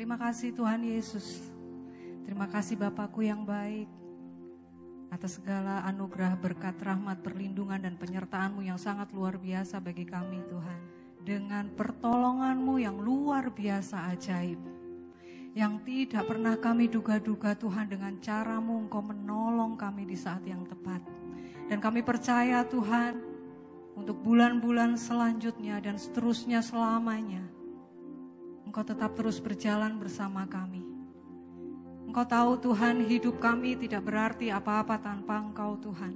Terima kasih Tuhan Yesus. Terima kasih Bapakku yang baik atas segala anugerah, berkat, rahmat, perlindungan dan penyertaan-Mu yang sangat luar biasa bagi kami Tuhan. Dengan pertolongan-Mu yang luar biasa ajaib, yang tidak pernah kami duga-duga Tuhan, dengan cara-Mu Engkau menolong kami di saat yang tepat. Dan kami percaya Tuhan, untuk bulan-bulan selanjutnya dan seterusnya selamanya, Engkau tetap terus berjalan bersama kami. Engkau tahu Tuhan, hidup kami tidak berarti apa-apa tanpa Engkau Tuhan.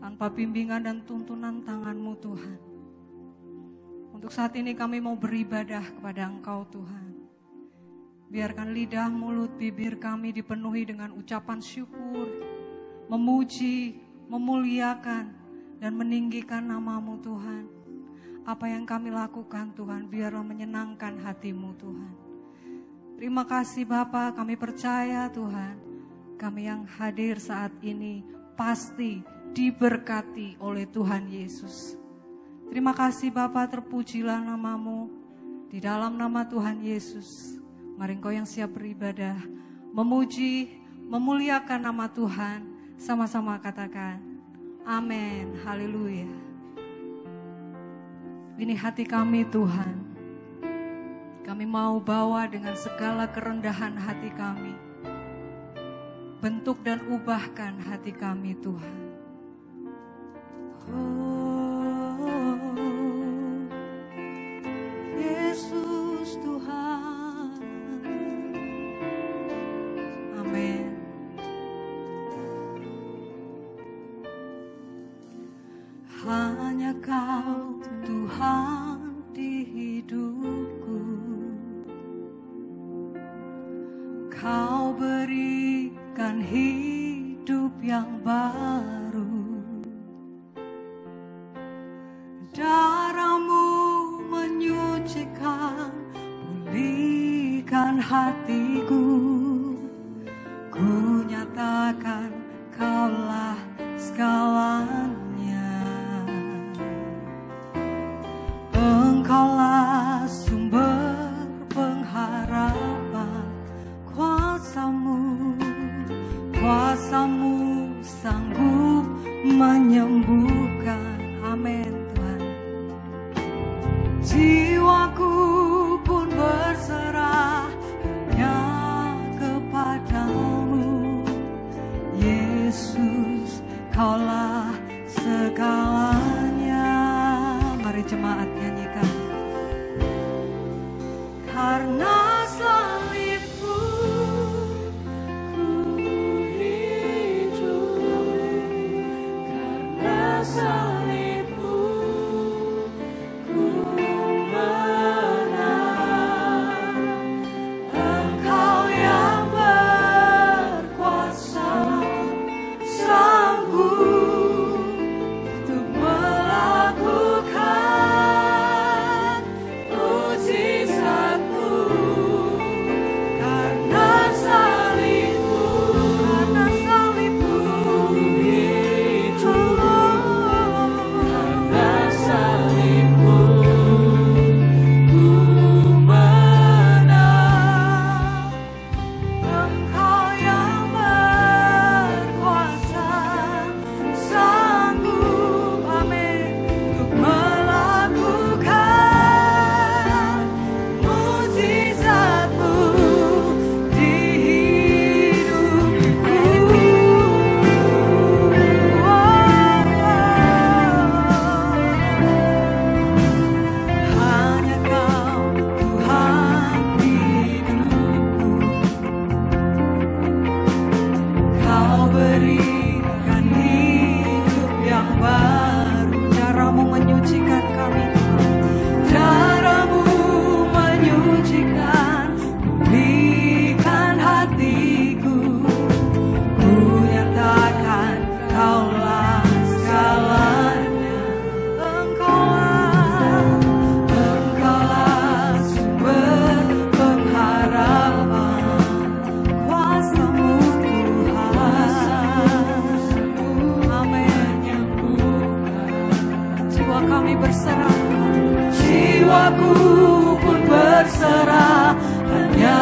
Tanpa bimbingan dan tuntunan tangan-Mu Tuhan. Untuk saat ini kami mau beribadah kepada Engkau Tuhan. Biarkan lidah, mulut, bibir kami dipenuhi dengan ucapan syukur, memuji, memuliakan, dan meninggikan nama-Mu Tuhan. Apa yang kami lakukan Tuhan, biarlah menyenangkan hati-Mu Tuhan. Terima kasih Bapa, kami percaya Tuhan, kami yang hadir saat ini pasti diberkati oleh Tuhan Yesus. Terima kasih Bapa, terpujilah nama-Mu. Di dalam nama Tuhan Yesus, mari Engkau yang siap beribadah, memuji, memuliakan nama Tuhan, sama-sama katakan, amin, haleluya. Ini hati kami Tuhan, kami mau bawa dengan segala kerendahan hati kami, bentuk dan ubahkan hati kami Tuhan. Oh, Yesus Tuhan, amin. Hanya Kau Tuhan di hidupku, Kau berikan hidup yang baru. Darah-Mu menyucikan, pulihkan hatiku. Ku nyatakan Kaulah segalanya. Engkaulah sumber pengharapan, kuasa-Mu sanggup menyembuhkan. Amin Tuhan. Jiwaku pun berserah hanya kepadamu, Yesus, Kaulah segalanya. Mari jemaat nyanyikan. Karena salib-Mu ku hidup, karena salib-Mu ku menang. Engkau yang berkuasa, sanggup untuk melakukan mujizat-Mu. Karena salib-Mu, karena salib-Mu hidup, karena salib-Mu ku menang. Engkau yang berkuasa, sanggup, amin, untuk melakukan mujizat-Mu di hidupku. Hanya Kau Tuhan di hidupku, Kau berikan hidup yang baru. Cara-Mu menyucikan kami, cara-Mu menyucikan, pulihkan hatiku. Ku nyatakan Kaulah segalanya. Engkaulah sumber pengharapan, kuasa-Mu Tuhan, amin. Jiwa kami berserah, jiwaku pun berserah hanya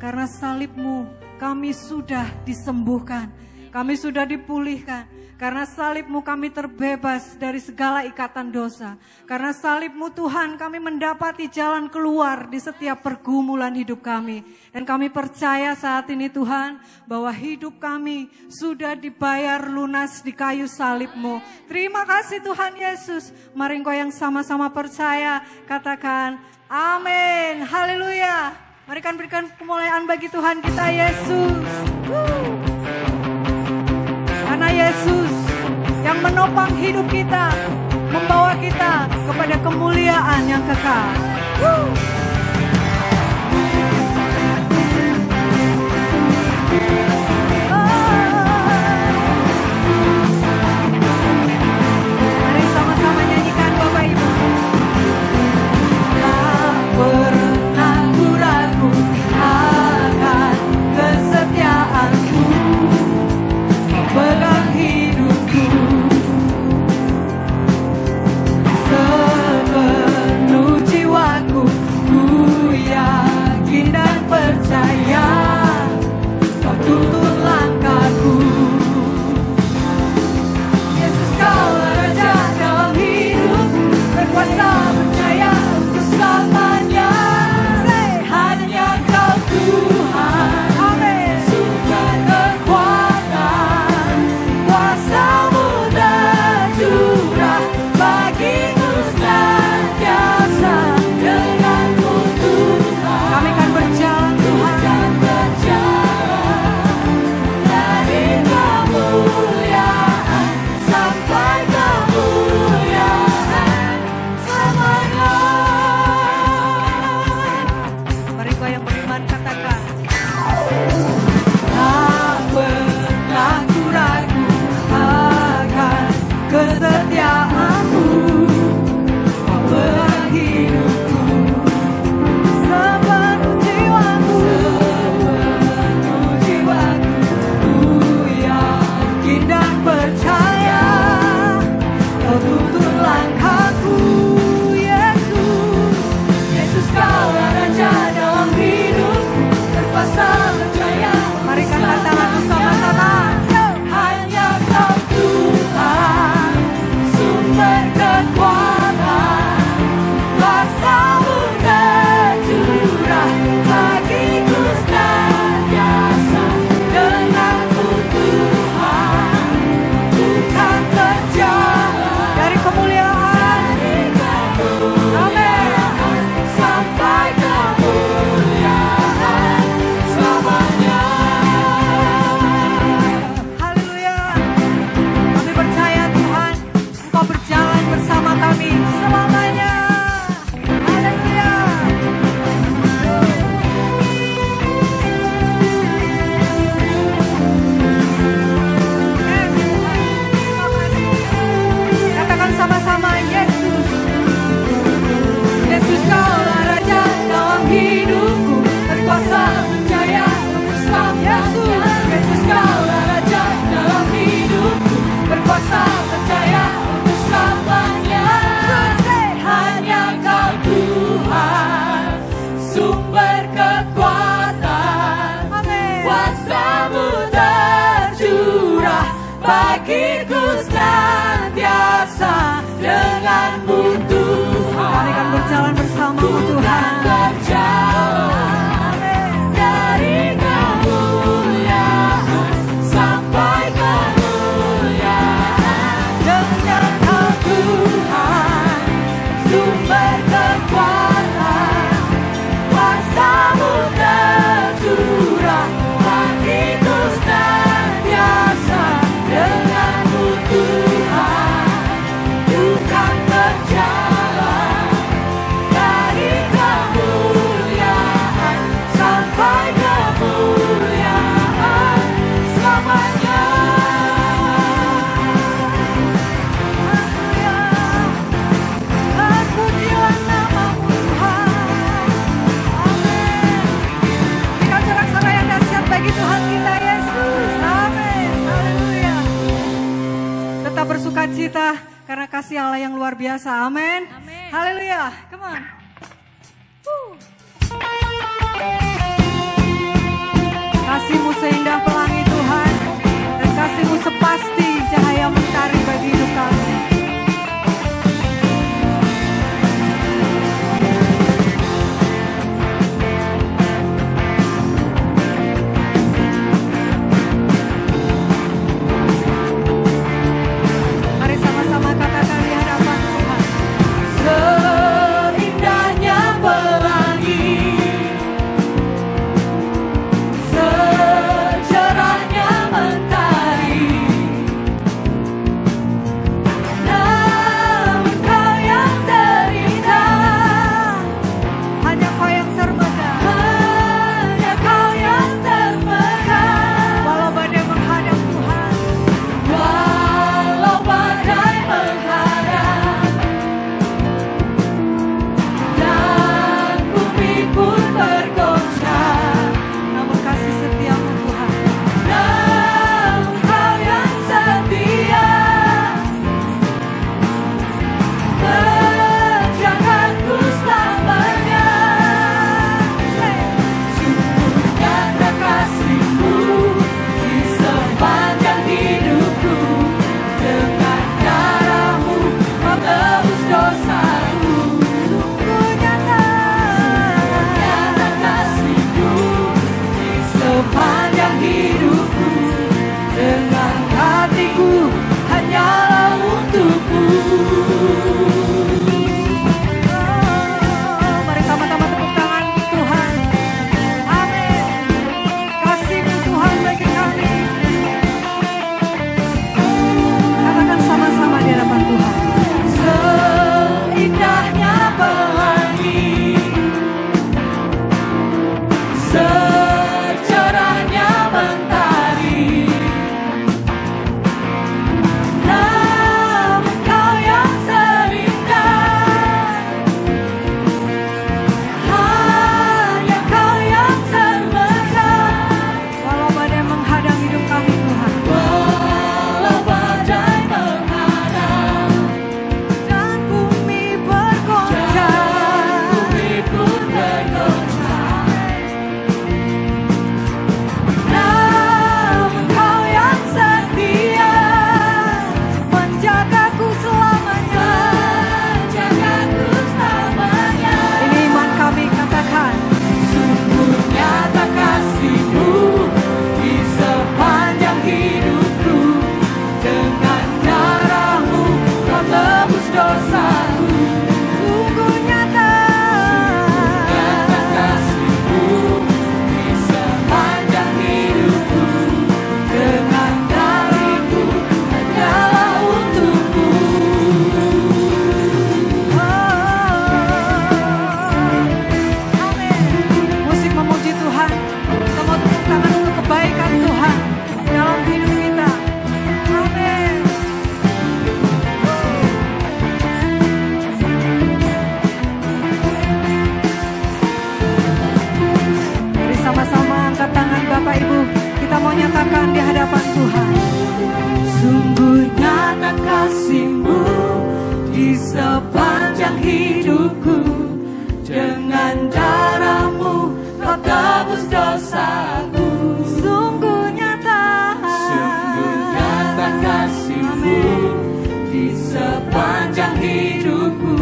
Karena salib-Mu kami sudah disembuhkan, kami sudah dipulihkan. Karena salib-Mu kami terbebas dari segala ikatan dosa. Karena salib-Mu Tuhan kami mendapati jalan keluar di setiap pergumulan hidup kami. Dan kami percaya saat ini Tuhan bahwa hidup kami sudah dibayar lunas di kayu salib-Mu. Terima kasih Tuhan Yesus. Mari Engkau yang sama-sama percaya katakan amin. Haleluya. Mari kan berikan kemuliaan bagi Tuhan kita Yesus. Karena Yesus yang menopang hidup kita, membawa kita kepada kemuliaan yang kekal. Mari sama-sama nyanyikan Bapak Ibu. Tak pernah ku ragu akan kesetiaan-Mu, pegang hidupku sepenuh jiwaku, ku yakin dan percaya Kau tuntun langkahku. Yesus Kaulah Raja dalam hidupku, berkuasa percaya untuk selamanya. Hanya Kau Tuhan, amin. Sumber kekuatan, kuasa-Mu tercurah bagiku senantiasa. Denganmu Tuhan, kami akan berjalan Tuhan, dari kemuliaan sampai kemuliaan selamanya. Mari kau yang beriman katakan, tak pernah ku ragu akan kesetiaan-Mu, Kau pegang hidupku sepenuh jiwaku, ku yakin dan percaya Kau tuntun langkahku. Yesus, Yesus Kaulah Raja dalam hidupku, berkuasa percaya. Mari angkat tangan bersama-sama. Hanya Kau Tuhan, sumber kekuatan, kuasa-Mu tercurah bagiku senantiasa. Denganmu Tuhan, bukan berjalan dari kemuliaan, amin, sampai kemuliaan selamanya. Haleluya. Kami percaya Tuhan, Engkau berjalan bersama kami selamanya. Haleluya. Katakan sama-sama, Yesus. Yesus Kaulah Raja dalam hidupku, berkuasa percaya untuk selamanya. Yesus Kaulah Raja dalam hidupku, berkuasa percaya untuk selamanya. Hanya Kau Tuhan, sumber kekuatan, kuasa-Mu tercurah bagiku senantiasa. Denganmu Tuhan, kami akan berjalan bersama-Mu Tuhan, berjalan dari kemuliaan sampai kemuliaan. Dengan Kau Tuhan, sumber kekuatan, kuasa-Mu tercurah bagiku senantiasa. Denganmu Tuhan, bukan berjalan dari kemuliaan sampai kemuliaan selamanya. Terpujilah nama-Mu Tuhan, amin. Berikan sorak-sorai yang dahsyat bagi Tuhan kita Yesus, amin. Haleluya. Tetap bersukacita karena kasih Allah yang luar biasa, amin. Haleluya, come on. dosaku. Sungguh nyata kasih-Mu di sepanjang hidupku.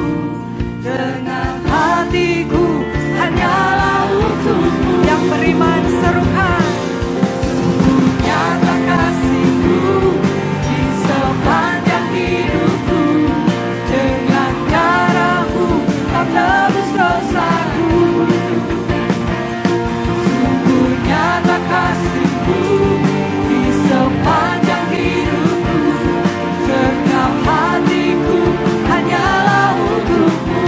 Dengan hatiku hanyalah untuk-Mu. Yang beriman serukan. Sungguh nyata kasih-Mu di sepanjang hidupku. Dengan darah-Mu Kau tebus dosaku. Sungguh nyata kasih-Mu di sepanjang hidupku. Genap hatiku hanyalah untuk-Mu.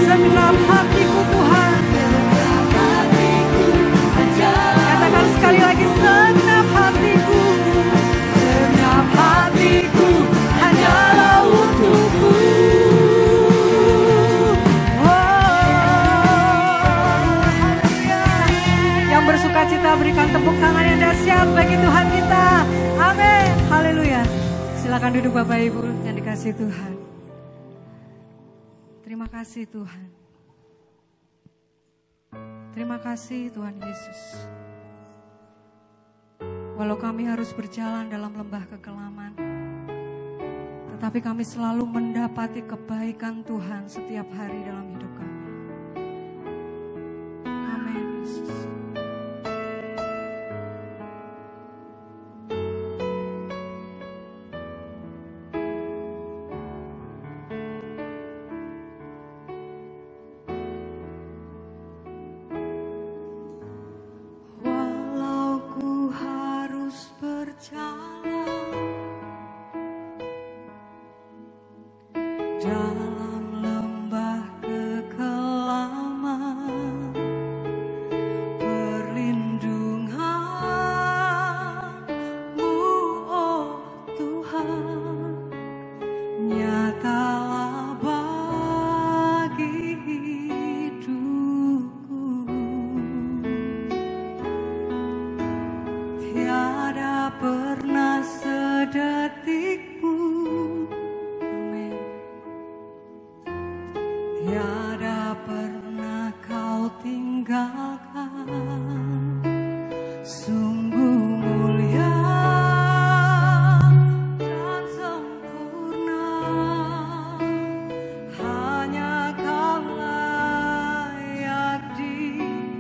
Segenap hatiku Tuhan. Genap hatiku hanyalah. Katakan sekali lagi, segenap hatiku. Genap hatiku hanyalah untuk-Mu. Yang bersuka cita berikan tepuk tangan yang dahsyat bagi Tuhan kita. Amin. Haleluya. Silakan duduk Bapak Ibu yang dikasihi Tuhan. Terima kasih Tuhan. Terima kasih Tuhan Yesus. Walau kami harus berjalan dalam lembah kekelaman, tetapi kami selalu mendapati kebaikan Tuhan setiap hari dalam hidup kami. Amin Yesus. Walau ku harus berjalan dalam lembah kekelaman, perlindungan-Mu, oh Tuhan, nyatalah bagi hidupku. Tiada pernah sedetik pun, amin, tiada pernah Kau tinggalkan. Sungguh mulia dan sempurna, hanya Kau layak disembah.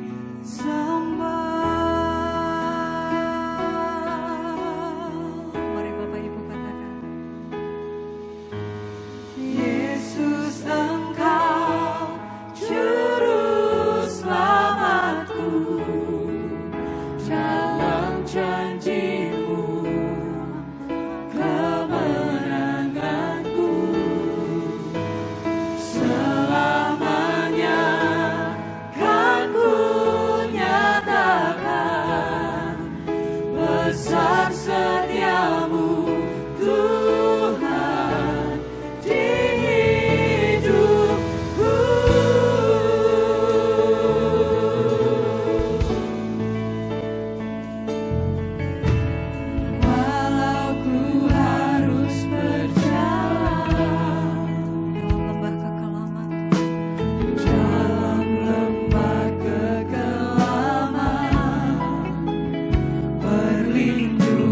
Mari Bapak Ibu katakan, Yesus Engkau juru selamatku. Dalam janji-Mu kemenanganku. Selamanya kan ku nyatakan besar setia-Mu Tuhan di hidupku. Walau ku harus berjalan dalam lembah kekelaman, dalam lembah kekelaman, perlindungan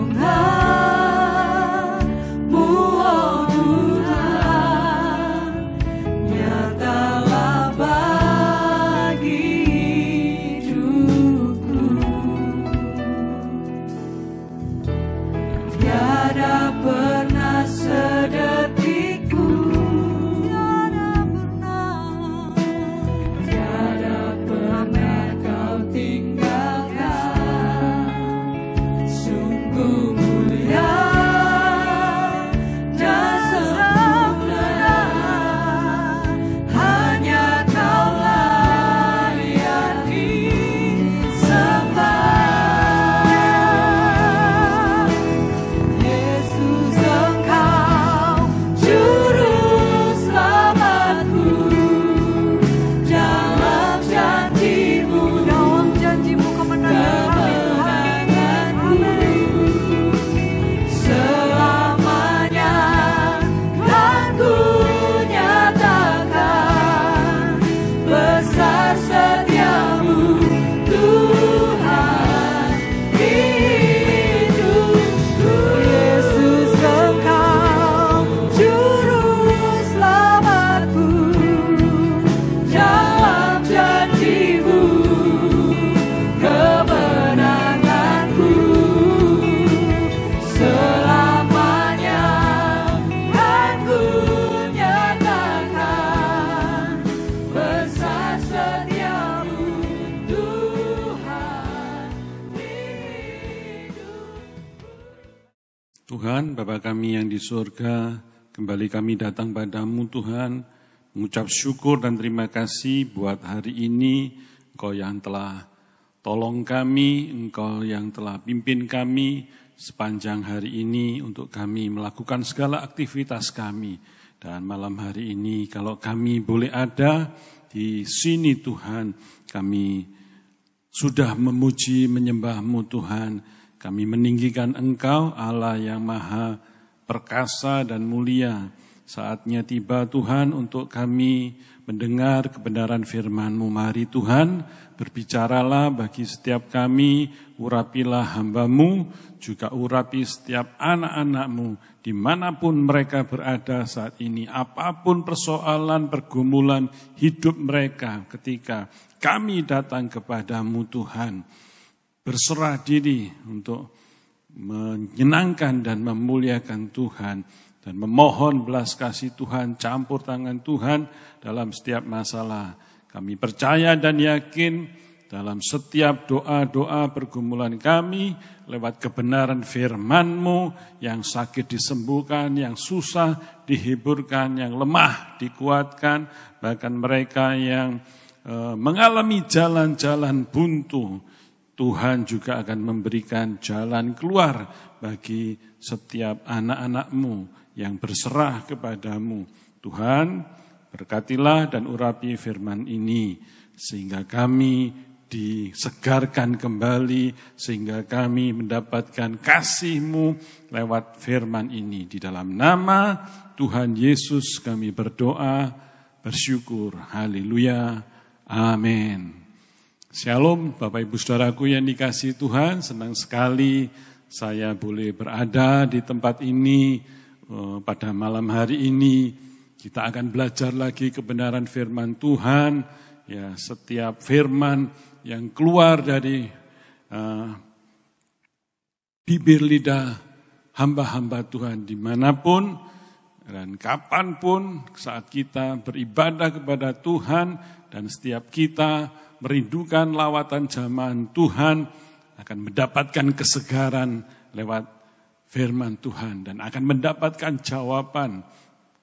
Tuhan, Bapa kami yang di surga, kembali kami datang padamu Tuhan, mengucap syukur dan terima kasih buat hari ini, Engkau yang telah tolong kami, Engkau yang telah pimpin kami sepanjang hari ini untuk kami melakukan segala aktivitas kami. Dan malam hari ini kalau kami boleh ada di sini Tuhan, kami sudah memuji menyembah-Mu Tuhan. Kami meninggikan Engkau Allah yang maha perkasa dan mulia. Saatnya tiba Tuhan untuk kami mendengar kebenaran firman-Mu. Mari Tuhan, berbicaralah bagi setiap kami, urapilah hamba-Mu, juga urapi setiap anak-anak-Mu, dimanapun mereka berada saat ini. Apapun persoalan, pergumulan hidup mereka ketika kami datang kepada-Mu Tuhan. Berserah diri untuk menyenangkan dan memuliakan Tuhan. Dan memohon belas kasih Tuhan, campur tangan Tuhan dalam setiap masalah. Kami percaya dan yakin dalam setiap doa-doa pergumulan kami, lewat kebenaran firman-Mu, yang sakit disembuhkan, yang susah dihiburkan, yang lemah dikuatkan, bahkan mereka yang mengalami jalan-jalan buntu, Tuhan juga akan memberikan jalan keluar bagi setiap anak-anak-Mu yang berserah kepada-Mu. Tuhan, berkatilah dan urapi firman ini, sehingga kami disegarkan kembali, sehingga kami mendapatkan kasih-Mu lewat firman ini. Di dalam nama Tuhan Yesus kami berdoa, bersyukur. Haleluya. Amin. Shalom Bapak Ibu Saudaraku yang dikasihi Tuhan, senang sekali saya boleh berada di tempat ini pada malam hari ini. Kita akan belajar lagi kebenaran firman Tuhan, ya, setiap firman yang keluar dari bibir lidah hamba-hamba Tuhan dimanapun dan kapanpun saat kita beribadah kepada Tuhan, dan setiap kita merindukan lawatan jamahan Tuhan, akan mendapatkan kesegaran lewat firman Tuhan, dan akan mendapatkan jawaban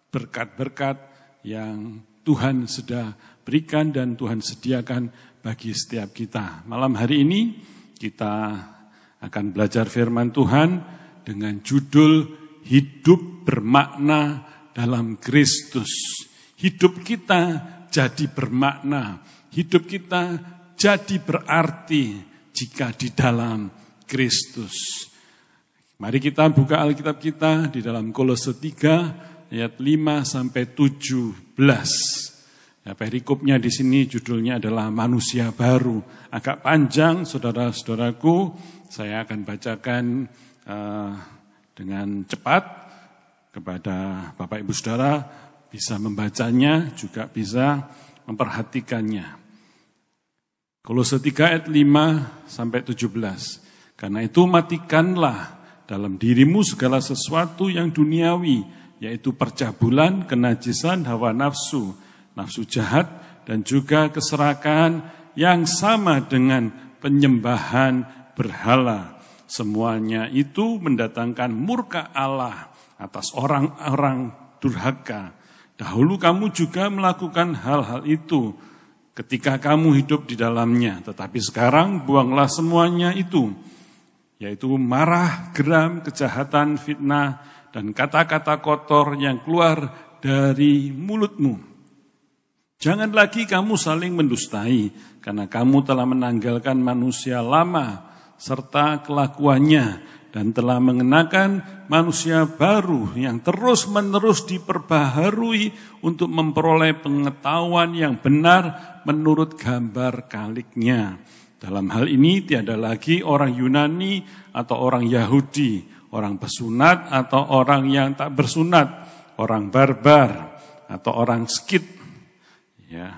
berkat-berkat yang Tuhan sudah berikan dan Tuhan sediakan bagi setiap kita. Malam hari ini kita akan belajar firman Tuhan dengan judul Hidup Bermakna dalam Kristus. Hidup kita jadi bermakna. Hidup kita jadi berarti jika di dalam Kristus. Mari kita buka Alkitab kita di dalam Kolose 3 ayat 5 sampai 17. Ya, perikopnya di sini judulnya adalah manusia baru. Agak panjang, saudara-saudaraku. Saya akan bacakan dengan cepat kepada Bapak Ibu Saudara, bisa membacanya, juga bisa memperhatikannya. Kolose 3 ayat 5 sampai 17. Karena itu matikanlah dalam dirimu segala sesuatu yang duniawi, yaitu percabulan, kenajisan, hawa nafsu, nafsu jahat, dan juga keserakahan yang sama dengan penyembahan berhala. Semuanya itu mendatangkan murka Allah atas orang-orang durhaka. Dahulu kamu juga melakukan hal-hal itu ketika kamu hidup di dalamnya. Tetapi sekarang buanglah semuanya itu, yaitu marah, geram, kejahatan, fitnah, dan kata-kata kotor yang keluar dari mulutmu. Jangan lagi kamu saling mendustai, karena kamu telah menanggalkan manusia lama serta kelakuannya, dan telah mengenakan manusia baru yang terus-menerus diperbaharui untuk memperoleh pengetahuan yang benar menurut gambar kaliknya. Dalam hal ini tiada lagi orang Yunani atau orang Yahudi, orang bersunat atau orang yang tak bersunat, orang barbar atau orang skit, ya,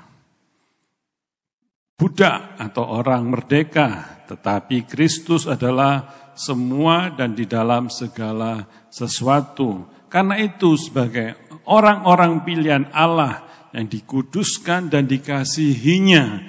budak atau orang merdeka, tetapi Kristus adalah semua dan di dalam segala sesuatu. Karena itu sebagai orang-orang pilihan Allah yang dikuduskan dan dikasihinya,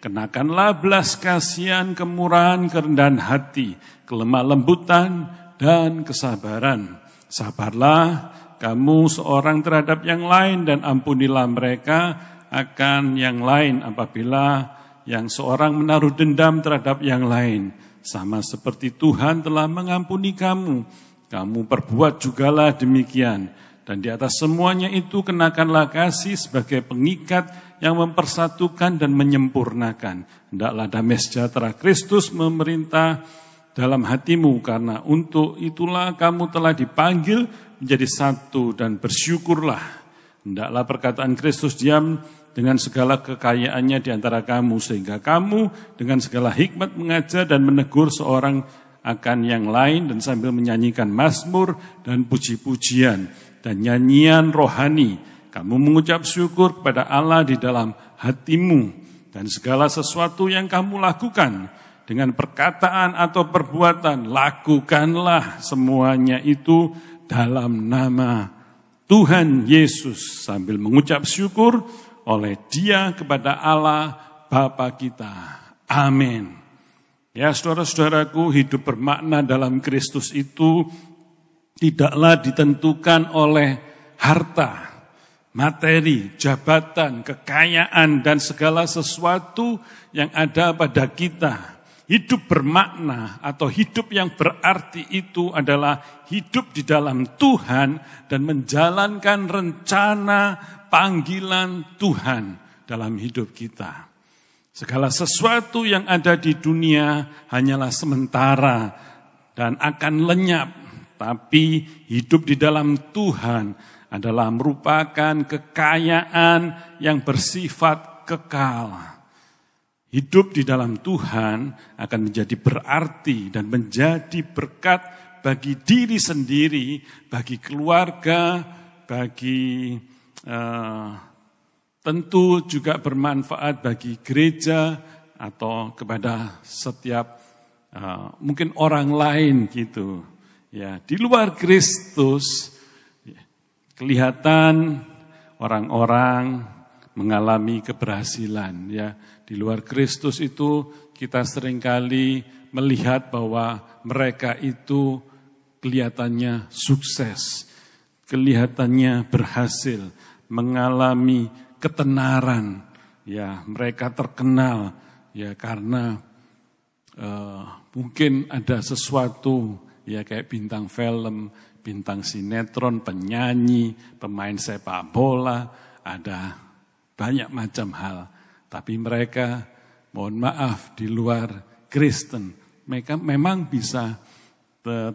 kenakanlah belas kasihan, kemurahan, kerendahan hati, kelemah lembutan, dan kesabaran. Sabarlah kamu seorang terhadap yang lain dan ampunilah mereka akan yang lain apabila yang seorang menaruh dendam terhadap yang lain. Sama seperti Tuhan telah mengampuni kamu, kamu perbuat jugalah demikian. Dan di atas semuanya itu kenakanlah kasih sebagai pengikat yang mempersatukan dan menyempurnakan. Hendaklah damai sejahtera Kristus memerintah dalam hatimu, karena untuk itulah kamu telah dipanggil menjadi satu dan bersyukurlah. Hendaklah perkataan Kristus diam dengan segala kekayaannya di antara kamu, sehingga kamu dengan segala hikmat mengajar dan menegur seorang akan yang lain, dan sambil menyanyikan mazmur dan puji-pujian dan nyanyian rohani, kamu mengucap syukur kepada Allah di dalam hatimu. Dan segala sesuatu yang kamu lakukan dengan perkataan atau perbuatan, lakukanlah semuanya itu dalam nama Tuhan Yesus, sambil mengucap syukur oleh Dia kepada Allah Bapa kita. Amin. Ya, saudara-saudaraku, hidup bermakna dalam Kristus itu tidaklah ditentukan oleh harta, materi, jabatan, kekayaan, dan segala sesuatu yang ada pada kita. Hidup bermakna atau hidup yang berarti itu adalah hidup di dalam Tuhan dan menjalankan rencana panggilan Tuhan dalam hidup kita. Segala sesuatu yang ada di dunia hanyalah sementara dan akan lenyap, tapi hidup di dalam Tuhan adalah merupakan kekayaan yang bersifat kekal. Hidup di dalam Tuhan akan menjadi berarti dan menjadi berkat bagi diri sendiri, bagi keluarga, bagi tentu juga bermanfaat bagi gereja atau kepada setiap mungkin orang lain gitu. Ya, di luar Kristus kelihatan orang-orang mengalami keberhasilan, ya. Di luar Kristus itu kita seringkali melihat bahwa mereka itu kelihatannya sukses, kelihatannya berhasil, mengalami ketenaran, ya. Mereka terkenal, ya, karena mungkin ada sesuatu, ya, kayak bintang film, bintang sinetron, penyanyi, pemain sepak bola, ada banyak macam hal. Tapi mereka, mohon maaf, di luar Kristen, mereka memang bisa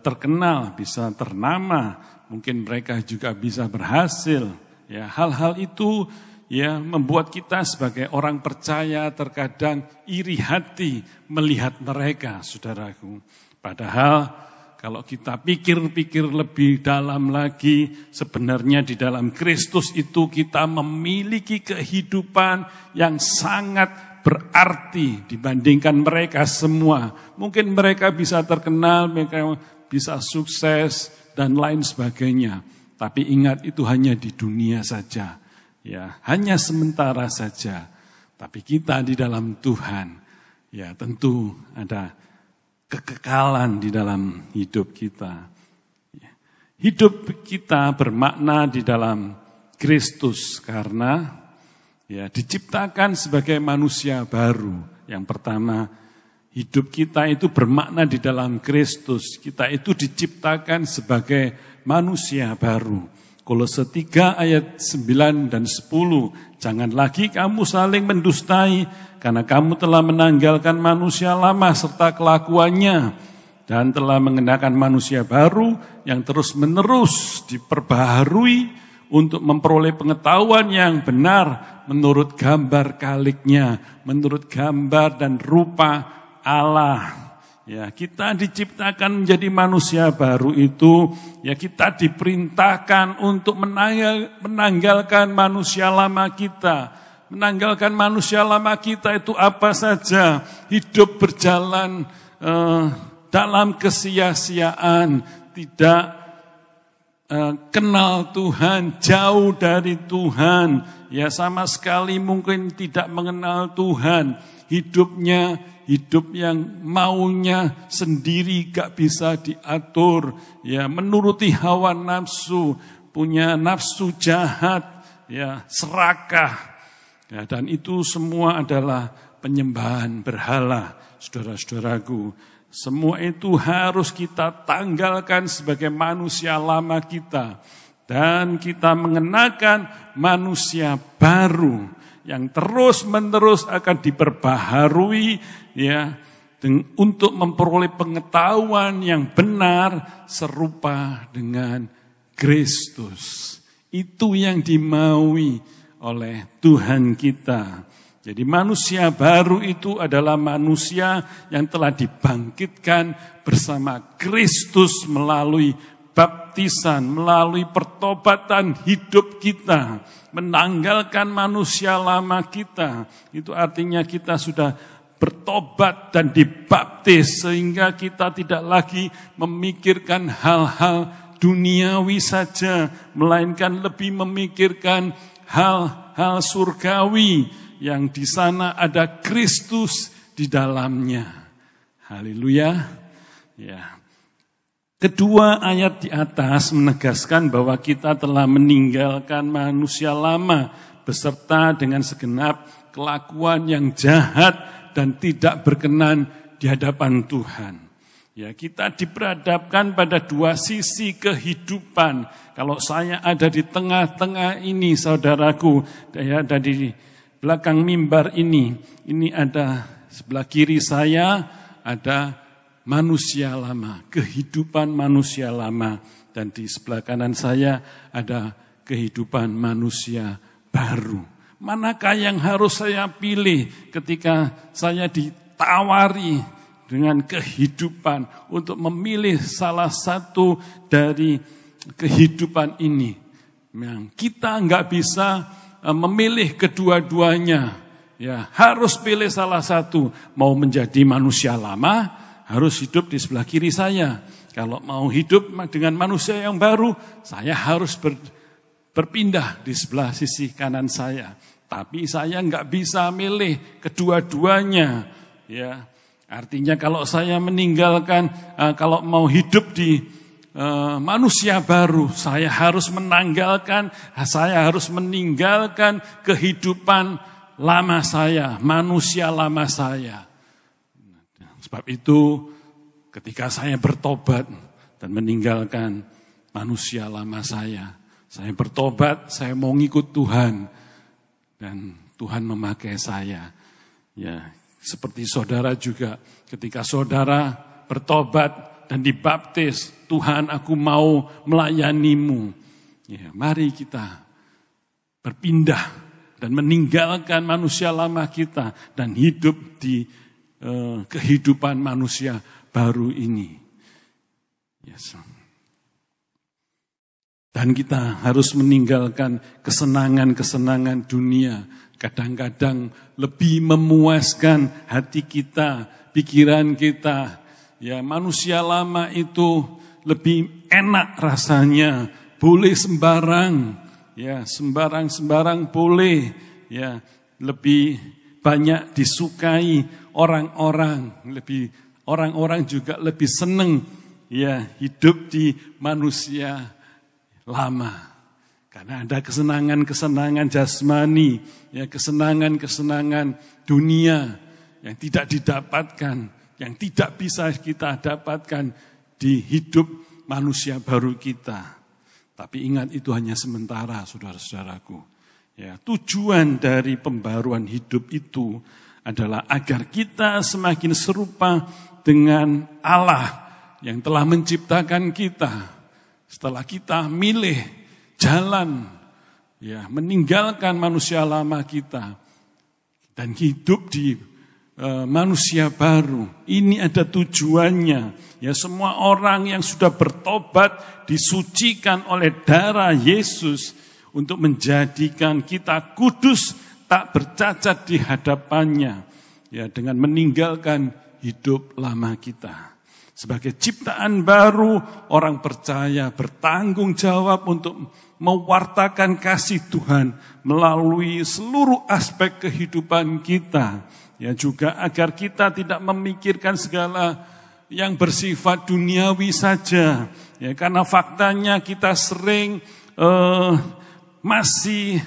terkenal, bisa ternama, mungkin mereka juga bisa berhasil. Ya, hal-hal itu ya membuat kita sebagai orang percaya terkadang iri hati melihat mereka, saudaraku. Padahal kalau kita pikir-pikir lebih dalam lagi, sebenarnya di dalam Kristus itu kita memiliki kehidupan yang sangat berarti dibandingkan mereka semua. Mungkin mereka bisa terkenal, mereka bisa sukses, dan lain sebagainya. Tapi ingat, itu hanya di dunia saja. Ya, hanya sementara saja. Tapi kita di dalam Tuhan, ya tentu ada kekekalan di dalam hidup kita. Hidup kita bermakna di dalam Kristus karena ya diciptakan sebagai manusia baru. Yang pertama, hidup kita itu bermakna di dalam Kristus. Kita itu diciptakan sebagai manusia baru. Kolose 3 ayat 9 dan 10. Jangan lagi kamu saling mendustai, karena kamu telah menanggalkan manusia lama serta kelakuannya, dan telah mengenakan manusia baru yang terus-menerus diperbaharui untuk memperoleh pengetahuan yang benar menurut gambar kaliknya, menurut gambar dan rupa Allah. Ya, kita diciptakan menjadi manusia baru itu, ya kita diperintahkan untuk menanggalkan manusia lama kita. Menanggalkan manusia lama kita itu apa saja? Hidup berjalan dalam kesia-siaan, tidak kenal Tuhan, jauh dari Tuhan. Ya sama sekali mungkin tidak mengenal Tuhan. Hidupnya hidup yang maunya sendiri, gak bisa diatur, ya, menuruti hawa nafsu, punya nafsu jahat, ya, serakah, ya, dan itu semua adalah penyembahan berhala, saudara-saudaraku. Semua itu harus kita tanggalkan sebagai manusia lama kita. Dan kita mengenakan manusia baru yang terus-menerus akan diperbaharui, ya, untuk memperoleh pengetahuan yang benar serupa dengan Kristus. Itu yang dimaui oleh Tuhan kita. Jadi manusia baru itu adalah manusia yang telah dibangkitkan bersama Kristus melalui baptisan, melalui pertobatan hidup kita, menanggalkan manusia lama kita. Itu artinya kita sudah bertobat dan dibaptis sehingga kita tidak lagi memikirkan hal-hal duniawi saja, melainkan lebih memikirkan hal-hal surgawi yang di sana ada Kristus di dalamnya. Haleluya. Ya. Kedua ayat di atas menegaskan bahwa kita telah meninggalkan manusia lama beserta dengan segenap kelakuan yang jahat dan tidak berkenan di hadapan Tuhan. Ya, kita diperhadapkan pada dua sisi kehidupan. Kalau saya ada di tengah-tengah ini, saudaraku, ya, ada di belakang mimbar ini ada sebelah kiri saya ada manusia lama, kehidupan manusia lama, dan di sebelah kanan saya ada kehidupan manusia baru. Manakah yang harus saya pilih ketika saya ditawari dengan kehidupan untuk memilih salah satu dari kehidupan ini? Yang kita nggak bisa memilih kedua-duanya, ya, harus pilih salah satu. Mau menjadi manusia lama, harus hidup di sebelah kiri saya. Kalau mau hidup dengan manusia yang baru, saya harus berpindah di sebelah sisi kanan saya. Tapi saya nggak bisa milih kedua-duanya, ya. Artinya kalau saya meninggalkan, kalau mau hidup di manusia baru, saya harus meninggalkan kehidupan lama saya, manusia lama saya. Sebab itu ketika saya bertobat dan meninggalkan manusia lama saya bertobat, saya mau ngikut Tuhan dan Tuhan memakai saya. Ya, seperti saudara juga, ketika saudara bertobat dan dibaptis, Tuhan, aku mau melayanimu. Ya, mari kita berpindah dan meninggalkan manusia lama kita dan hidup di kehidupan manusia baru ini. Yes. Dan kita harus meninggalkan kesenangan-kesenangan dunia. Kadang-kadang lebih memuaskan hati kita, pikiran kita. Ya, manusia lama itu lebih enak rasanya, boleh sembarang, ya, sembarang boleh, ya, lebih banyak disukai orang-orang juga lebih senang, ya, hidup di manusia lama. Karena ada kesenangan-kesenangan jasmani, ya, kesenangan-kesenangan dunia yang tidak didapatkan, yang tidak bisa kita dapatkan di hidup manusia baru kita. Tapi ingat, itu hanya sementara, saudara-saudaraku. Ya, tujuan dari pembaruan hidup itu adalah agar kita semakin serupa dengan Allah yang telah menciptakan kita. Setelah kita milih jalan, ya, meninggalkan manusia lama kita dan hidup di manusia baru. Ini ada tujuannya. Ya, semua orang yang sudah bertobat disucikan oleh darah Yesus untuk menjadikan kita kudus, tak bercacat di hadapannya. Ya, dengan meninggalkan hidup lama kita. Sebagai ciptaan baru, orang percaya bertanggung jawab untuk mewartakan kasih Tuhan melalui seluruh aspek kehidupan kita. Ya, juga agar kita tidak memikirkan segala yang bersifat duniawi saja. Ya, karena faktanya kita sering masih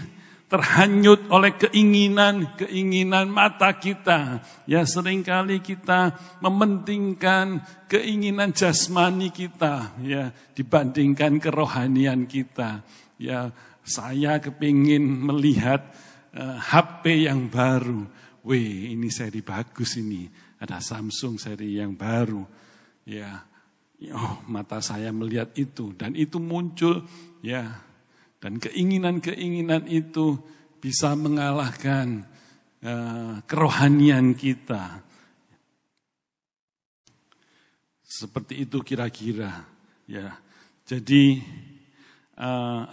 terhanyut oleh keinginan mata kita. Ya, seringkali kita mementingkan keinginan jasmani kita, ya, dibandingkan kerohanian kita. Ya, saya kepingin melihat HP yang baru. Wih, ini seri bagus ini. Ada Samsung seri yang baru. Ya, mata saya melihat itu dan itu muncul, ya. Dan keinginan-keinginan itu bisa mengalahkan kerohanian kita. Seperti itu kira-kira, ya. Jadi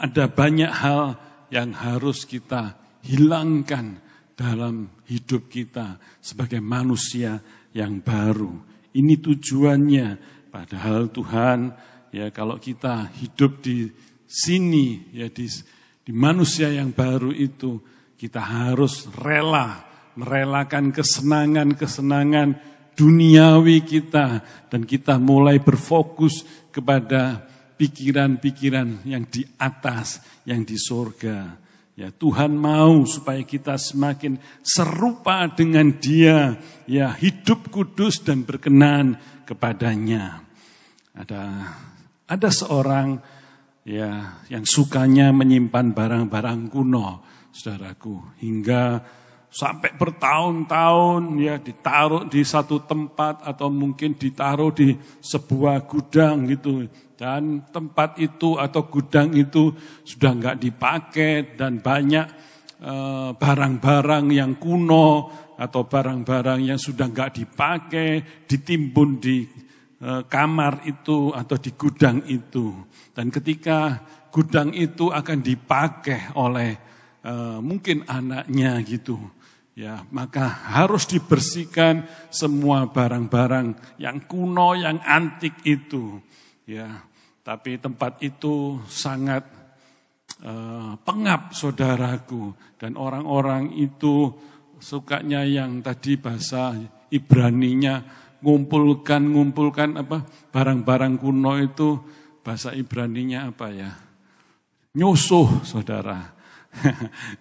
ada banyak hal yang harus kita hilangkan dalam hidup kita sebagai manusia yang baru. Ini tujuannya. Padahal Tuhan, ya, kalau kita hidup di sini, ya, di manusia yang baru itu, kita harus merelakan kesenangan-kesenangan duniawi kita, dan kita mulai berfokus kepada pikiran-pikiran yang di atas, yang di surga. Ya, Tuhan mau supaya kita semakin serupa dengan Dia, ya, hidup kudus dan berkenan kepadanya. Ada seorang, ya, yang sukanya menyimpan barang-barang kuno, saudaraku, hingga sampai bertahun-tahun, ya, ditaruh di satu tempat atau mungkin ditaruh di sebuah gudang gitu. Dan tempat itu atau gudang itu sudah enggak dipakai dan banyak barang-barang yang kuno atau barang-barang yang sudah enggak dipakai ditimbun di kamar itu atau di gudang itu. Dan ketika gudang itu akan dipakai oleh mungkin anaknya gitu, ya, maka harus dibersihkan semua barang-barang yang kuno, yang antik itu. Ya, tapi tempat itu sangat pengap, saudaraku, dan orang-orang itu sukanya yang tadi bahasa Ibraninya ngumpulkan apa barang-barang kuno itu, bahasa Ibraninya apa ya? Nyusuh, saudara.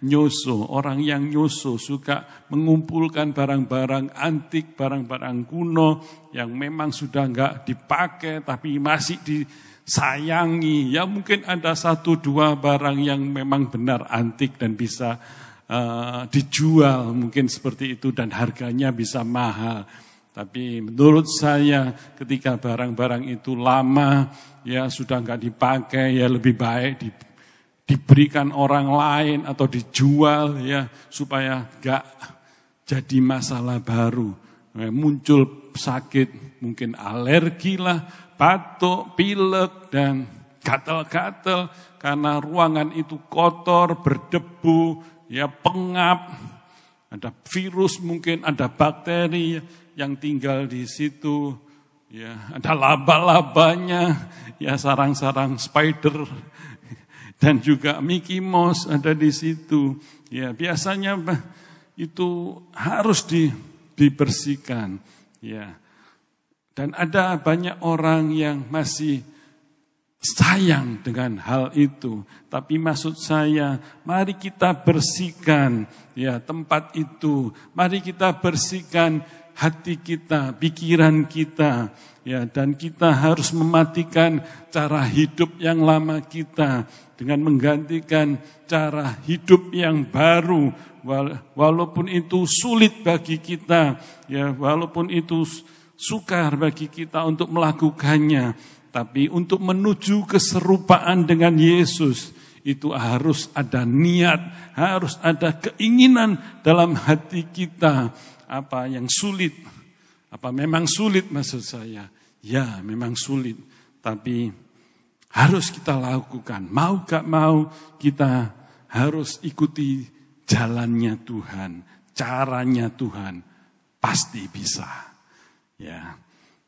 Nyusuh, orang yang nyusuh suka mengumpulkan barang-barang antik, barang-barang kuno yang memang sudah enggak dipakai tapi masih disayangi. Ya, mungkin ada 1-2 barang yang memang benar antik dan bisa dijual, mungkin seperti itu, dan harganya bisa mahal. Tapi menurut saya ketika barang-barang itu lama, ya, sudah enggak dipakai, ya, lebih baik diberikan orang lain atau dijual, ya, supaya gak jadi masalah baru. Muncul sakit, mungkin alergi lah, batuk, pilek, dan gatal-gatal karena ruangan itu kotor, berdebu, ya, pengap. Ada virus, mungkin ada bakteri yang tinggal di situ, ya, ada laba-labanya, ya, sarang-sarang spider dan juga Mickey Mouse ada di situ. Ya, biasanya itu harus dibersihkan, ya. Dan ada banyak orang yang masih sayang dengan hal itu. Tapi maksud saya, mari kita bersihkan, ya, tempat itu. Mari kita bersihkan hati kita, pikiran kita, ya, dan kita harus mematikan cara hidup yang lama kita dengan menggantikan cara hidup yang baru, walaupun itu sulit bagi kita, ya, walaupun itu sukar bagi kita untuk melakukannya, tapi untuk menuju keserupaan dengan Yesus itu harus ada niat, harus ada keinginan dalam hati kita. Apa yang sulit? Apa memang sulit maksud saya? Ya, memang sulit, tapi harus kita lakukan. Mau gak mau kita harus ikuti jalannya Tuhan, caranya Tuhan, pasti bisa. Ya,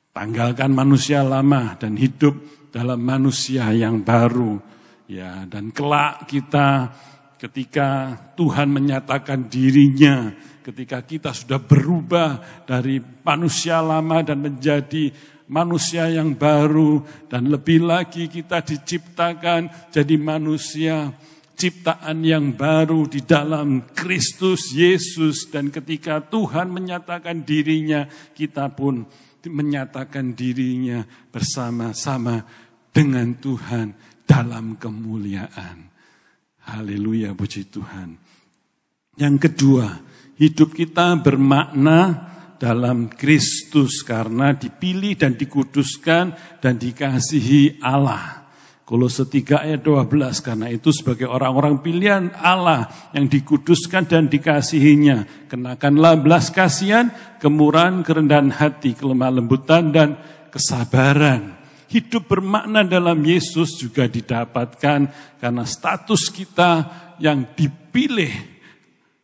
tanggalkan manusia lama dan hidup dalam manusia yang baru. Ya, dan kelak kita ketika Tuhan menyatakan dirinya, ketika kita sudah berubah dari manusia lama dan menjadi manusia yang baru, dan lebih lagi kita diciptakan jadi manusia ciptaan yang baru di dalam Kristus Yesus. Dan ketika Tuhan menyatakan dirinya, kita pun menyatakan dirinya bersama-sama dengan Tuhan dalam kemuliaan. Haleluya, puji Tuhan. Yang kedua, hidup kita bermakna dalam Kristus karena dipilih dan dikuduskan dan dikasihi Allah. Kolose 3 ayat 12, karena itu sebagai orang-orang pilihan Allah yang dikuduskan dan dikasihinya, kenakanlah belas kasihan, kemurahan, kerendahan hati, kelemah lembutan, dan kesabaran. Hidup bermakna dalam Yesus juga didapatkan karena status kita yang dipilih,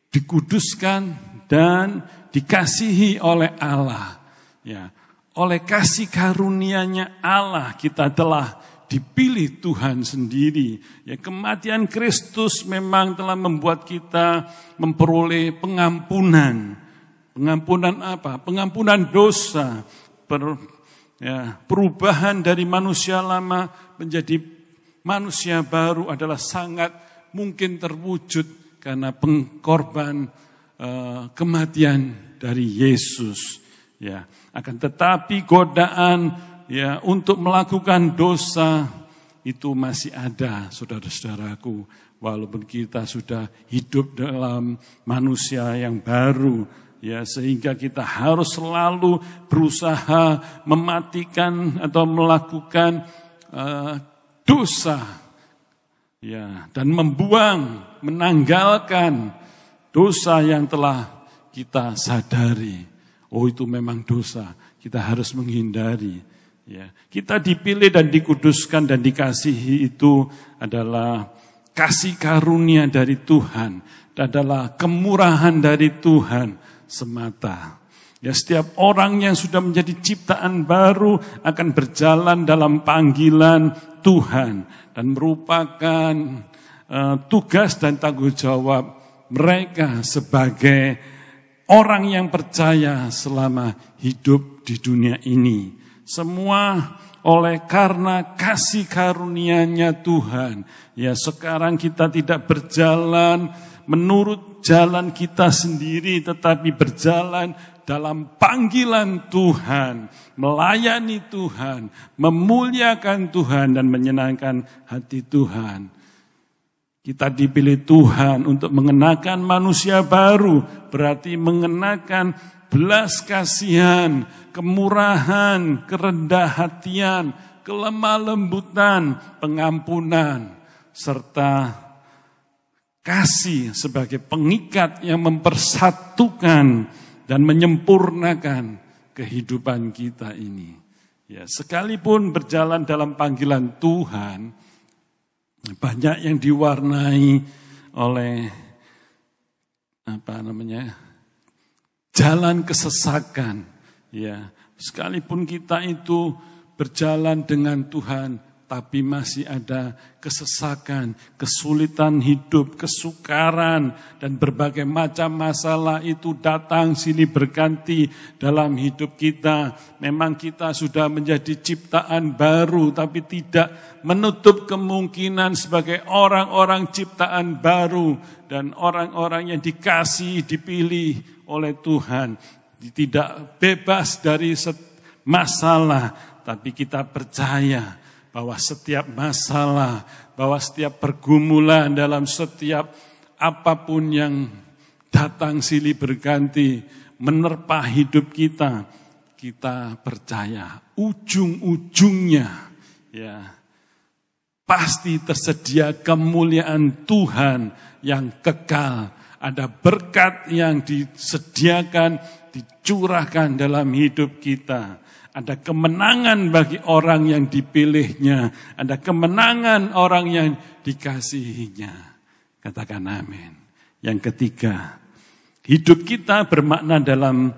dikuduskan, dan dikasihi oleh Allah. Ya, oleh kasih karunia-Nya Allah kita telah dipilih Tuhan sendiri. Ya, kematian Kristus memang telah membuat kita memperoleh pengampunan. Pengampunan apa? Pengampunan dosa. Perubahan dari manusia lama menjadi manusia baru adalah sangat mungkin terwujud karena pengkorban kematian dari Yesus. Ya, akan tetapi godaan untuk melakukan dosa itu masih ada, saudara-saudaraku. Walaupun kita sudah hidup dalam manusia yang baru, sehingga kita harus selalu berusaha mematikan atau melakukan dosa, dan membuang, menanggalkan dosa yang telah kita sadari. Oh, itu memang dosa, kita harus menghindari. Kita dipilih dan dikuduskan dan dikasihi itu adalah kasih karunia dari Tuhan, adalah kemurahan dari Tuhan semata. Setiap orang yang sudah menjadi ciptaan baru akan berjalan dalam panggilan Tuhan dan merupakan tugas dan tanggung jawab mereka sebagai orang yang percaya selama hidup di dunia ini. Semua oleh karena kasih karunia-Nya Tuhan. Sekarang kita tidak berjalan menurut jalan kita sendiri, tetapi berjalan dalam panggilan Tuhan, melayani Tuhan, memuliakan Tuhan, dan menyenangkan hati Tuhan. Kita dipilih Tuhan untuk mengenakan manusia baru, berarti mengenakan belas kasihan, kemurahan, kerendah hatian, kelemah lembutan, pengampunan, serta kasih sebagai pengikat yang mempersatukan dan menyempurnakan kehidupan kita ini. Sekalipun berjalan dalam panggilan Tuhan, banyak yang diwarnai oleh jalan kesesakan. Sekalipun kita itu berjalan dengan Tuhan, tapi masih ada kesesakan, kesulitan hidup, kesukaran, dan berbagai macam masalah itu datang silih berganti dalam hidup kita. Memang kita sudah menjadi ciptaan baru, tapi tidak menutup kemungkinan sebagai orang-orang ciptaan baru dan orang-orang yang dikasihi, dipilih oleh Tuhan. Tidak bebas dari masalah, tapi kita percaya bahwa setiap masalah, bahwa setiap pergumulan dalam setiap apapun yang datang silih berganti menerpa hidup kita, kita percaya ujung-ujungnya pasti tersedia kemuliaan Tuhan yang kekal. Ada berkat yang disediakan, dicurahkan dalam hidup kita. Ada kemenangan bagi orang yang dipilihnya. Ada kemenangan orang yang dikasihinya. Katakan amin. Yang ketiga, hidup kita bermakna dalam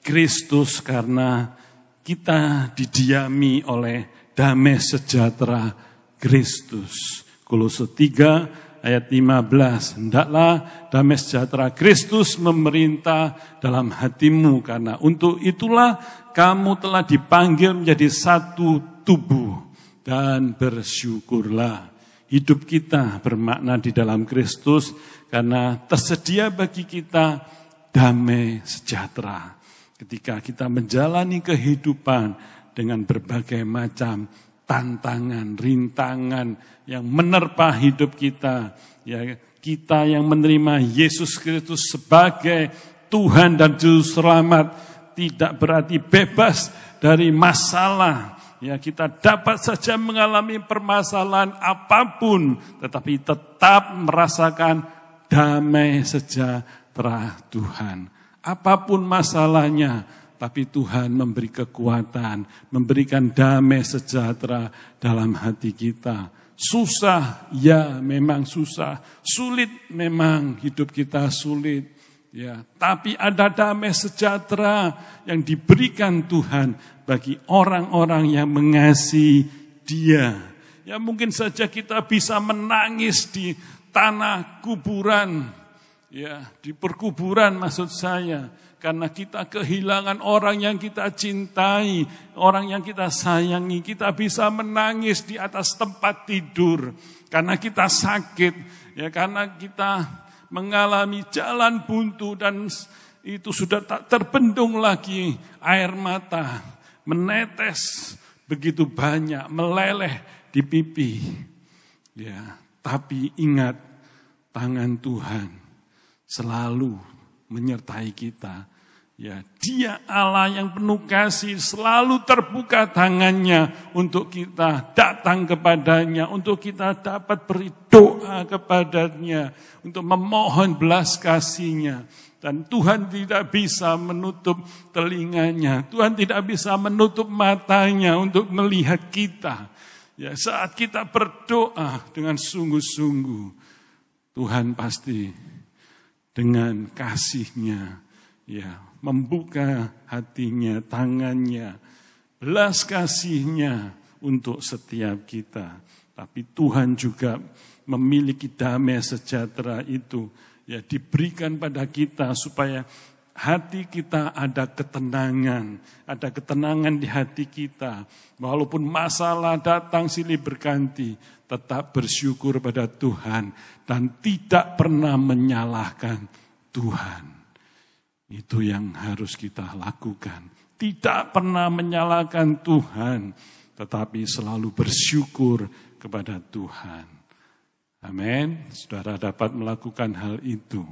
Kristus karena kita didiami oleh damai sejahtera Kristus. Kolose 3 ayat 15. Hendaklah damai sejahtera Kristus memerintah dalam hatimu, karena untuk itulah kamu telah dipanggil menjadi satu tubuh, dan bersyukurlah. Hidup kita bermakna di dalam Kristus karena tersedia bagi kita damai sejahtera. Ketika kita menjalani kehidupan dengan berbagai macam tantangan, rintangan yang menerpa hidup kita, ya, kita yang menerima Yesus Kristus sebagai Tuhan dan Juru Selamat tidak berarti bebas dari masalah. Ya, kita dapat saja mengalami permasalahan apapun, tetapi tetap merasakan damai sejahtera Tuhan. Apapun masalahnya, tapi Tuhan memberi kekuatan, memberikan damai sejahtera dalam hati kita. Susah, ya memang susah. Sulit, memang hidup kita sulit. Ya, tapi ada damai sejahtera yang diberikan Tuhan bagi orang-orang yang mengasihi Dia. Ya, mungkin saja kita bisa menangis di tanah kuburan, ya, di perkuburan maksud saya. Karena kita kehilangan orang yang kita cintai, orang yang kita sayangi. Kita bisa menangis di atas tempat tidur. Karena kita sakit, ya, karena kita mengalami jalan buntu dan itu sudah tak terbendung lagi. Air mata menetes begitu banyak, meleleh di pipi. Ya, tapi ingat, tangan Tuhan selalu menyertai kita. Ya, Dia Allah yang penuh kasih, selalu terbuka tangannya untuk kita datang kepadanya, untuk kita dapat berdoa kepadanya, untuk memohon belas kasih-Nya. Dan Tuhan tidak bisa menutup telinganya, Tuhan tidak bisa menutup matanya untuk melihat kita. Ya, saat kita berdoa dengan sungguh-sungguh, Tuhan pasti dengan kasih-Nya, ya, membuka hatinya, tangannya, belas kasih-Nya untuk setiap kita. Tapi Tuhan juga memiliki damai sejahtera itu, ya, diberikan pada kita supaya hati kita ada ketenangan di hati kita. Walaupun masalah datang silih berganti, tetap bersyukur pada Tuhan dan tidak pernah menyalahkan Tuhan. Itu yang harus kita lakukan. Tidak pernah menyalahkan Tuhan, tetapi selalu bersyukur kepada Tuhan. Amin. Saudara dapat melakukan hal itu.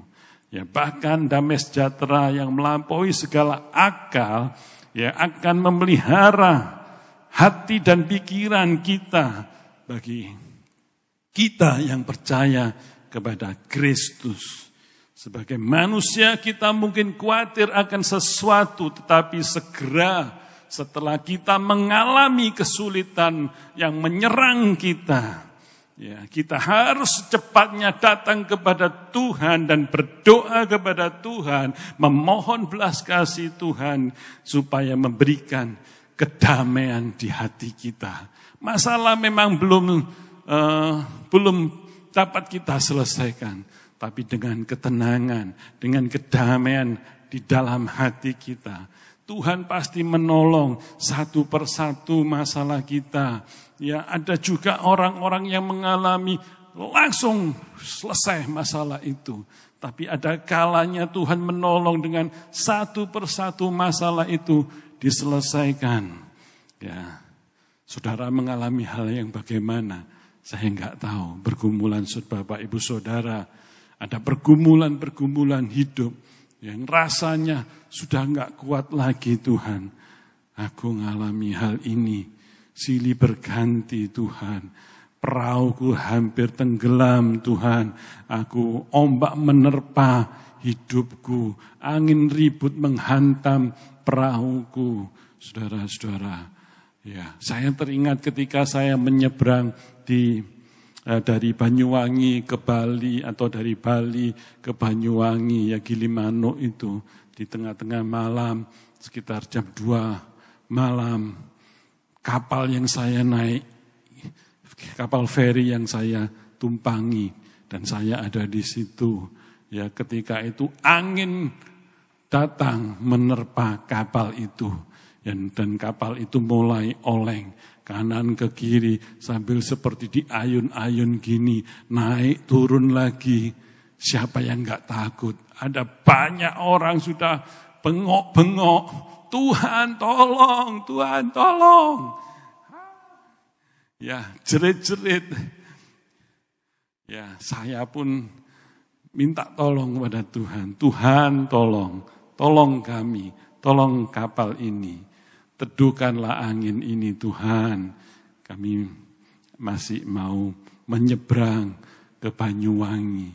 Ya, bahkan damai sejahtera yang melampaui segala akal, ya, akan memelihara hati dan pikiran kita bagi kita yang percaya kepada Kristus. Sebagai manusia kita mungkin khawatir akan sesuatu, tetapi segera setelah kita mengalami kesulitan yang menyerang kita, ya, kita harus secepatnya datang kepada Tuhan dan berdoa kepada Tuhan, memohon belas kasih Tuhan supaya memberikan kedamaian di hati kita. Masalah memang belum dapat kita selesaikan, tapi dengan ketenangan, dengan kedamaian di dalam hati kita, Tuhan pasti menolong satu persatu masalah kita. Ya, ada juga orang-orang yang mengalami langsung selesai masalah itu. Tapi ada kalanya Tuhan menolong dengan satu persatu masalah itu diselesaikan. Ya, saudara mengalami hal yang bagaimana? Saya enggak tahu. Pergumulan Bapak Ibu Saudara, ada pergumulan-pergumulan hidup yang rasanya sudah enggak kuat lagi Tuhan. Aku mengalami hal ini, silih berganti Tuhan. Perahuku hampir tenggelam Tuhan. Aku ombak menerpa hidupku. Angin ribut menghantam perahuku. Saudara-saudara, ya, saya teringat ketika saya menyeberang dari Banyuwangi ke Bali atau dari Bali ke Banyuwangi, ya, Gilimanuk itu di tengah-tengah malam sekitar jam 2 malam kapal yang saya naik, kapal feri yang saya tumpangi dan saya ada di situ. Ya, ketika itu angin datang menerpa kapal itu, dan kapal itu mulai oleng kanan ke kiri sambil seperti diayun-ayun gini, naik turun lagi. Siapa yang enggak takut? Ada banyak orang sudah bengok-bengok, Tuhan tolong, Tuhan tolong. Ya, jerit-jerit. Ya, saya pun minta tolong kepada Tuhan. Tuhan tolong kami, tolong kapal ini. Teduhkanlah angin ini Tuhan. Kami masih mau menyeberang ke Banyuwangi.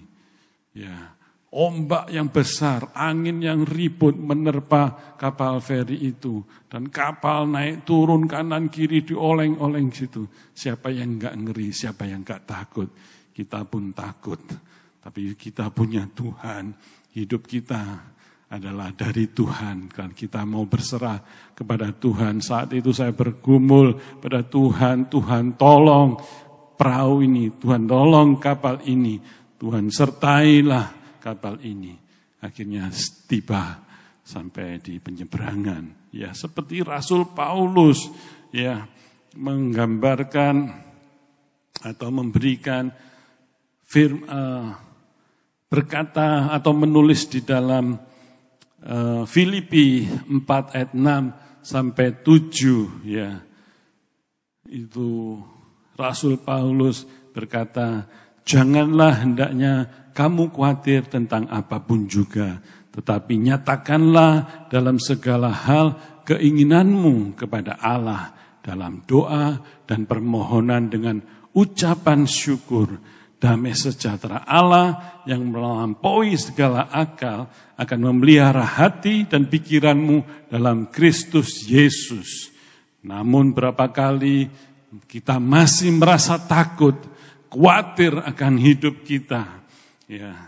Ya, ombak yang besar, angin yang ribut menerpa kapal feri itu. Dan kapal naik turun kanan kiri dioleng-oleng situ. Siapa yang enggak ngeri, siapa yang enggak takut. Kita pun takut. Tapi kita punya Tuhan. Hidup kita adalah dari Tuhan. Kan kita mau berserah kepada Tuhan. Saat itu saya bergumul pada Tuhan. Tuhan tolong perahu ini. Tuhan tolong kapal ini. Tuhan sertailah kapal ini. Akhirnya tiba sampai di penyeberangan. Ya, seperti Rasul Paulus ya menggambarkan atau memberikan berkata atau menulis di dalam Filipi 4 ayat 6 sampai 7 ya. Itu Rasul Paulus berkata, janganlah hendaknya kamu khawatir tentang apapun juga, tetapi nyatakanlah dalam segala hal keinginanmu kepada Allah dalam doa dan permohonan dengan ucapan syukur. Damai sejahtera Allah yang melampaui segala akal akan memelihara hati dan pikiranmu dalam Kristus Yesus. Namun berapa kali kita masih merasa takut, khawatir akan hidup kita. Ya,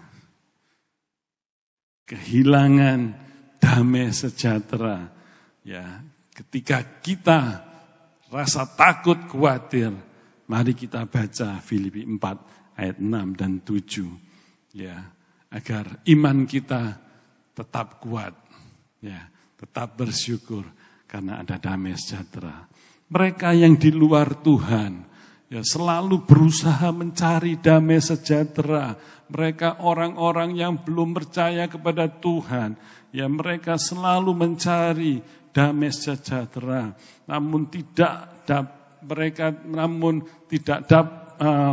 kehilangan damai sejahtera. Ya, ketika kita rasa takut, khawatir, mari kita baca Filipi 4 ayat 6 dan 7. Ya, agar iman kita tetap kuat. Ya, tetap bersyukur karena ada damai sejahtera. Mereka yang di luar Tuhan ya selalu berusaha mencari damai sejahtera. Mereka orang-orang yang belum percaya kepada Tuhan. Ya, mereka selalu mencari damai sejahtera. Namun tidak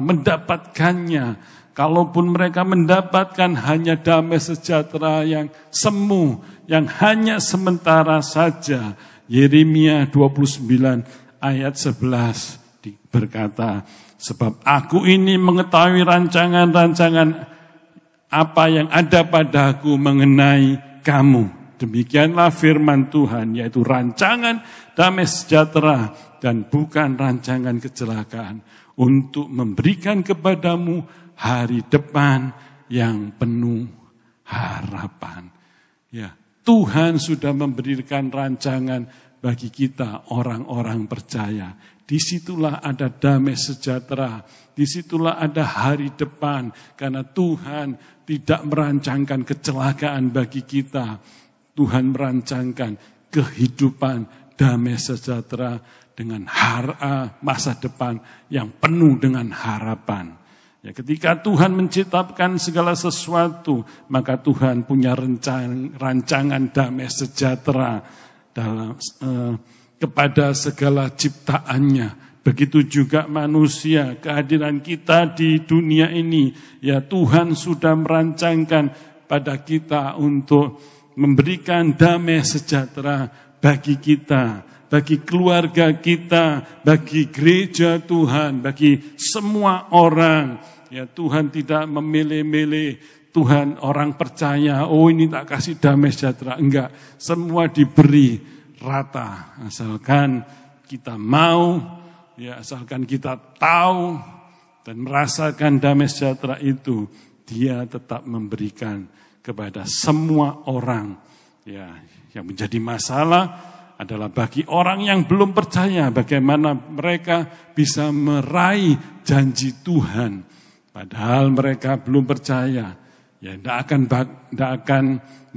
mendapatkannya. Kalaupun mereka mendapatkan hanya damai sejahtera yang semu, yang hanya sementara saja. Yeremia 29 ayat 11 berkata, sebab aku ini mengetahui rancangan-rancangan apa yang ada padaku mengenai kamu. Demikianlah firman Tuhan, yaitu rancangan damai sejahtera dan bukan rancangan kecelakaan, untuk memberikan kepadamu hari depan yang penuh harapan. Ya, Tuhan sudah memberikan rancangan bagi kita orang-orang percaya. Disitulah ada damai sejahtera, disitulah ada hari depan, karena Tuhan tidak merancangkan kecelakaan bagi kita. Tuhan merancangkan kehidupan damai sejahtera dengan masa depan yang penuh dengan harapan. Ya, ketika Tuhan menciptakan segala sesuatu, maka Tuhan punya rancangan damai sejahtera dalam kepada segala ciptaannya. Begitu juga manusia, kehadiran kita di dunia ini, ya Tuhan sudah merancangkan pada kita untuk memberikan damai sejahtera bagi kita, bagi keluarga kita, bagi gereja Tuhan, bagi semua orang. Ya, Tuhan tidak memilih-milih. Tuhan orang percaya, oh ini tak kasih damai sejahtera. Enggak, semua diberi rata. Asalkan kita mau, ya asalkan kita tahu dan merasakan damai sejahtera itu, Dia tetap memberikan kepada semua orang. Ya, yang menjadi masalah adalah bagi orang yang belum percaya, bagaimana mereka bisa meraih janji Tuhan. Padahal mereka belum percaya. Ya,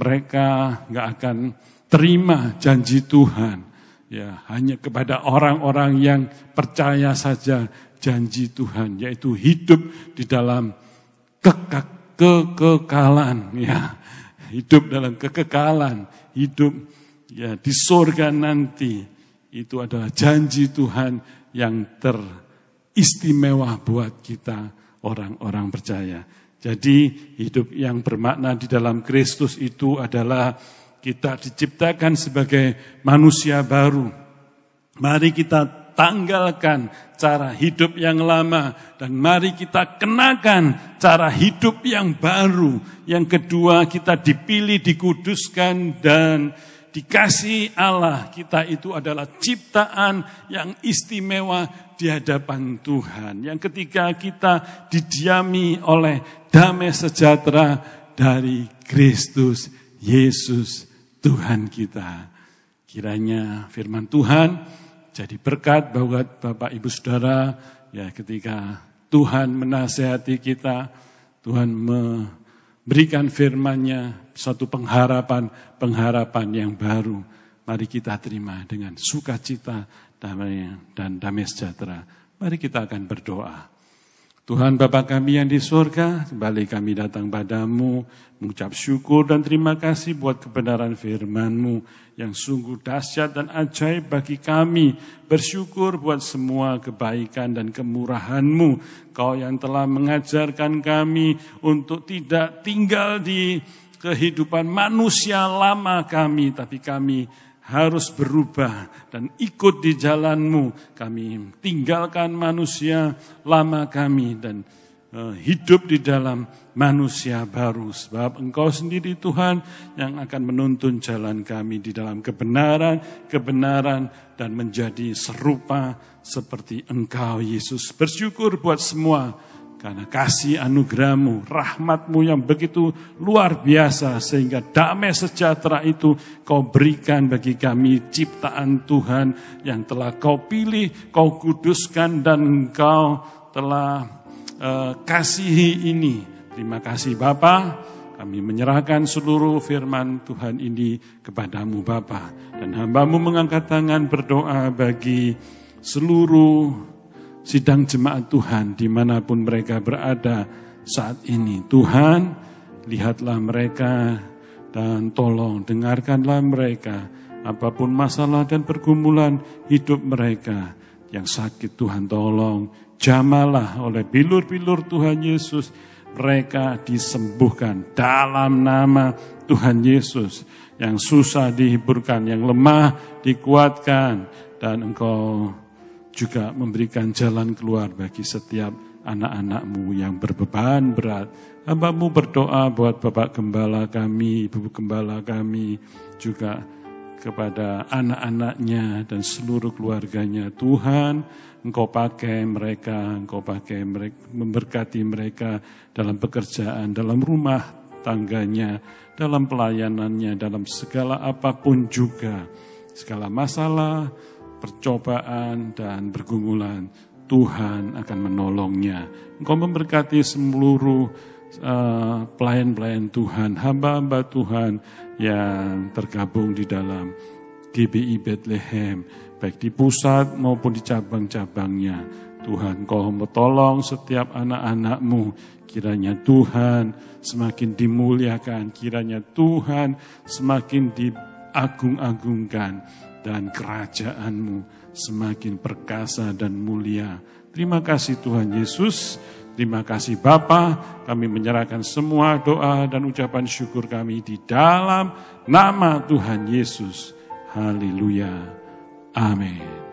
mereka nggak akan terima janji Tuhan. Ya, hanya kepada orang-orang yang percaya saja janji Tuhan, yaitu hidup di dalam kekekalan, ya. Hidup dalam kekekalan, hidup ya di surga nanti. Itu adalah janji Tuhan yang teristimewa buat kita orang-orang percaya. Jadi hidup yang bermakna di dalam Kristus itu adalah kita diciptakan sebagai manusia baru. Mari kita tanggalkan cara hidup yang lama dan mari kita kenakan cara hidup yang baru. Yang kedua, kita dipilih, dikuduskan dan dikasihi Allah. Kita itu adalah ciptaan yang istimewa di hadapan Tuhan. Yang ketiga, kita didiami oleh damai sejahtera dari Kristus Yesus Tuhan kita. Kiranya firman Tuhan jadi berkat buat Bapak Ibu Saudara, ya, ketika Tuhan menasihati kita, Tuhan memberikan firman-Nya, suatu pengharapan yang baru. Mari kita terima dengan sukacita dan damai sejahtera. Mari kita akan berdoa. Tuhan Bapa kami yang di surga, kembali kami datang padamu, mengucap syukur dan terima kasih buat kebenaran firman-Mu yang sungguh dahsyat dan ajaib bagi kami. Bersyukur buat semua kebaikan dan kemurahan-Mu. Kau yang telah mengajarkan kami untuk tidak tinggal di kehidupan manusia lama kami, tapi kami harus berubah dan ikut di jalan-Mu. Kami tinggalkan manusia lama kami dan hidup di dalam manusia baru. Sebab Engkau sendiri Tuhan yang akan menuntun jalan kami di dalam kebenaran dan menjadi serupa seperti Engkau Yesus. Bersyukur buat semua karena kasih anugerah-Mu, rahmat-Mu yang begitu luar biasa sehingga damai sejahtera itu Kau berikan bagi kami ciptaan Tuhan yang telah Kau pilih, Kau kuduskan dan Kau telah kasihi ini. Terima kasih Bapa, kami menyerahkan seluruh firman Tuhan ini kepadamu Bapa. Dan hamba-Mu mengangkat tangan berdoa bagi seluruh sidang jemaat Tuhan dimanapun mereka berada saat ini. Tuhan, lihatlah mereka dan tolong dengarkanlah mereka. Apapun masalah dan pergumulan hidup mereka yang sakit, Tuhan tolong jamalah oleh bilur-bilur Tuhan Yesus. Mereka disembuhkan dalam nama Tuhan Yesus. Yang susah dihiburkan, yang lemah dikuatkan. Dan Engkau juga memberikan jalan keluar bagi setiap anak-anak-Mu yang berbeban berat. Hamba-Mu berdoa buat Bapak Gembala kami, Ibu Gembala kami, juga kepada anak-anaknya dan seluruh keluarganya. Tuhan, Engkau pakai mereka, memberkati mereka dalam pekerjaan, dalam rumah tangganya, dalam pelayanannya, dalam segala apapun juga. Segala masalah, percobaan dan pergumulan, Tuhan akan menolongnya. Engkau memberkati seluruh pelayan-pelayan Tuhan, hamba-hamba Tuhan yang tergabung di dalam GBI Bethlehem, baik di pusat maupun di cabang-cabangnya. Tuhan, Kau tolong setiap anak-anak-Mu. Kiranya Tuhan semakin dimuliakan, kiranya Tuhan semakin diagung-agungkan, dan kerajaan-Mu semakin perkasa dan mulia. Terima kasih Tuhan Yesus, terima kasih Bapa. Kami menyerahkan semua doa dan ucapan syukur kami di dalam nama Tuhan Yesus. Haleluya. Amin.